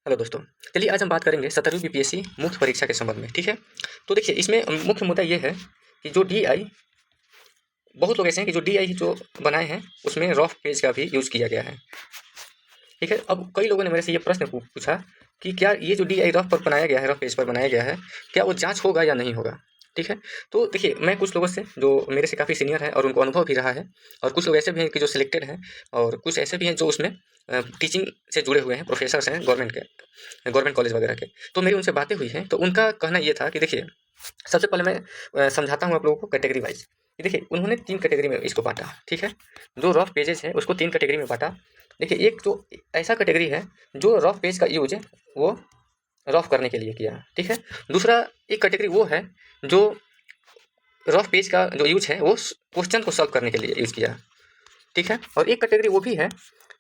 Hello दोस्तों, चलिए आज हम बात करेंगे 17वीं बीपीएससी मुख्य परीक्षा के संबंध में। ठीक है, तो देखिए इसमें मुख्य मुद्दा ये है कि जो डीआई, बहुत लोग ऐसे हैं कि जो डीआई जो बनाए हैं उसमें रफ पेज का भी यूज़ किया गया है। ठीक है, अब कई लोगों ने मेरे से ये प्रश्न पूछा कि क्या ये जो डीआई रफ पर बनाया गया है, रफ पेज पर बनाया गया है, क्या वो जाँच होगा या नहीं होगा। ठीक है, तो देखिए मैं कुछ लोगों से जो मेरे से काफ़ी सीनियर है और उनको अनुभव भी रहा है, और कुछ लोग ऐसे भी हैं कि जो सिलेक्टेड हैं, और कुछ ऐसे भी हैं जो उसमें टीचिंग से जुड़े हुए हैं, प्रोफेसर्स हैं गवर्नमेंट कॉलेज वगैरह के। तो मेरी उनसे बातें हुई हैं, तो उनका कहना ये था कि देखिए सबसे पहले मैं समझाता हूँ आप लोगों को कैटेगरी वाइज। देखिए उन्होंने 3 कैटेगरी में इसको बाँटा। ठीक है, जो रफ पेजेस है उसको 3 कैटेगरी में बाँटा। देखिए एक जो ऐसा कैटेगरी है जो रफ पेज का यूज वो रफ करने के लिए किया। ठीक है, दूसरा एक कैटेगरी वो है जो रफ पेज का जो यूज है वो क्वेश्चन को सॉल्व करने के लिए यूज किया। ठीक है, और एक कैटेगरी वो भी है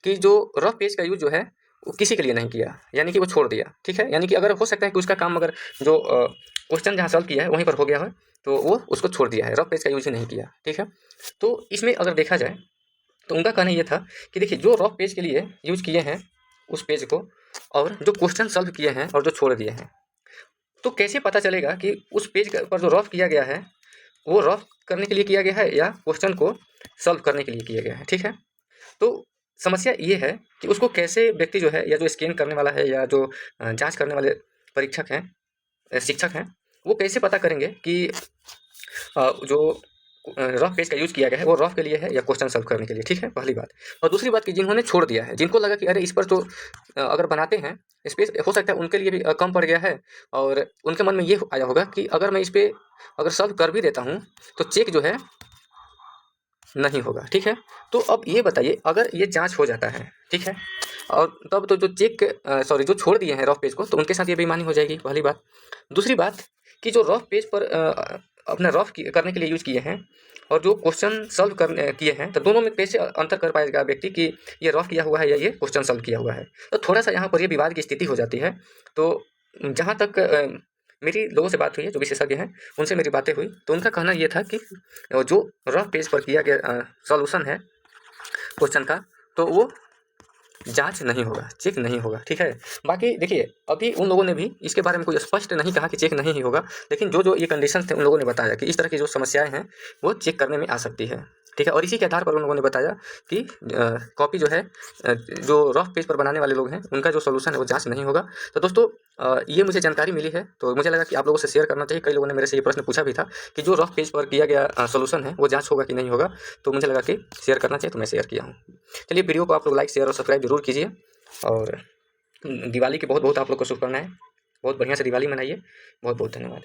कि जो रफ पेज का यूज जो है वो किसी के लिए नहीं किया, यानी कि वो छोड़ दिया। ठीक है, यानी कि अगर हो सकता है कि उसका काम अगर जो क्वेश्चन जहाँ सॉल्व किया है वहीं पर हो गया है, तो वो उसको छोड़ दिया है, रफ पेज का यूज ही नहीं किया। ठीक है, तो इसमें अगर देखा जाए तो उनका कहना ये था कि देखिए जो रफ पेज के लिए यूज किए हैं उस पेज को, और जो क्वेश्चन सॉल्व किए हैं और जो छोड़ दिए हैं, तो कैसे पता चलेगा कि उस पेज पर जो रफ किया गया है वो रफ करने के लिए किया गया है या क्वेश्चन को सॉल्व करने के लिए किया गया है। ठीक है, तो समस्या ये है कि उसको कैसे व्यक्ति जो है, या जो स्कैन करने वाला है, या जो जांच करने वाले परीक्षक हैं, शिक्षक हैं, वो कैसे पता करेंगे कि जो रफ पेज का यूज़ किया गया है वो रफ के लिए है या क्वेश्चन सॉल्व करने के लिए। ठीक है, पहली बात। और दूसरी बात कि जिन्होंने छोड़ दिया है, जिनको लगा कि अरे इस पर तो अगर बनाते हैं स्पेस, हो सकता है उनके लिए भी कम पड़ गया है, और उनके मन में ये आया होगा कि अगर मैं इस पर अगर सॉल्व कर भी देता हूँ तो चेक जो है नहीं होगा। ठीक है, तो अब ये बताइए अगर ये जांच हो जाता है, ठीक है, और तब तो जो जो छोड़ दिए हैं रफ पेज को, तो उनके साथ ये बेईमानी हो जाएगी, पहली बात। दूसरी बात कि जो रफ पेज पर अपना करने के लिए यूज़ किए हैं और जो क्वेश्चन सॉल्व करने किए हैं, तो दोनों में कैसे अंतर कर पाएगा व्यक्ति कि ये रफ किया हुआ है या ये क्वेश्चन सॉल्व किया हुआ है। तो थोड़ा सा यहाँ पर ये विवाद की स्थिति हो जाती है। तो जहाँ तक मेरी लोगों से बात हुई है जो विशेषज्ञ हैं, उनसे मेरी बातें हुई, तो उनका कहना ये था कि जो रफ पेज पर किया गया सॉल्यूशन है क्वेश्चन का, तो वो जांच नहीं होगा, चेक नहीं होगा। ठीक है, बाकी देखिए अभी उन लोगों ने भी इसके बारे में कोई स्पष्ट नहीं कहा कि चेक नहीं ही होगा, लेकिन जो जो ये कंडीशंस थे उन लोगों ने बताया कि इस तरह की जो समस्याएं हैं वो चेक करने में आ सकती है। ठीक है, और इसी के आधार पर उन लोगों ने बताया कि कॉपी जो है जो रफ पेज पर बनाने वाले लोग हैं उनका जो सोल्यूशन है वो जांच नहीं होगा। तो दोस्तों ये मुझे जानकारी मिली है, तो मुझे लगा कि आप लोगों से शेयर करना चाहिए। कई लोगों ने मेरे से ये प्रश्न पूछा भी था कि जो रफ पेज पर किया गया सोल्यूशन है वो जांच होगा कि नहीं होगा, तो मुझे लगा कि शेयर करना चाहिए, तो मैं शेयर किया हूँ। चलिए वीडियो को आप लोग लाइक, शेयर और सब्सक्राइब जरूर कीजिए, और दिवाली की बहुत बहुत आप लोग को शुभकामनाएं। बहुत बढ़िया से दिवाली मनाइए। बहुत बहुत धन्यवाद।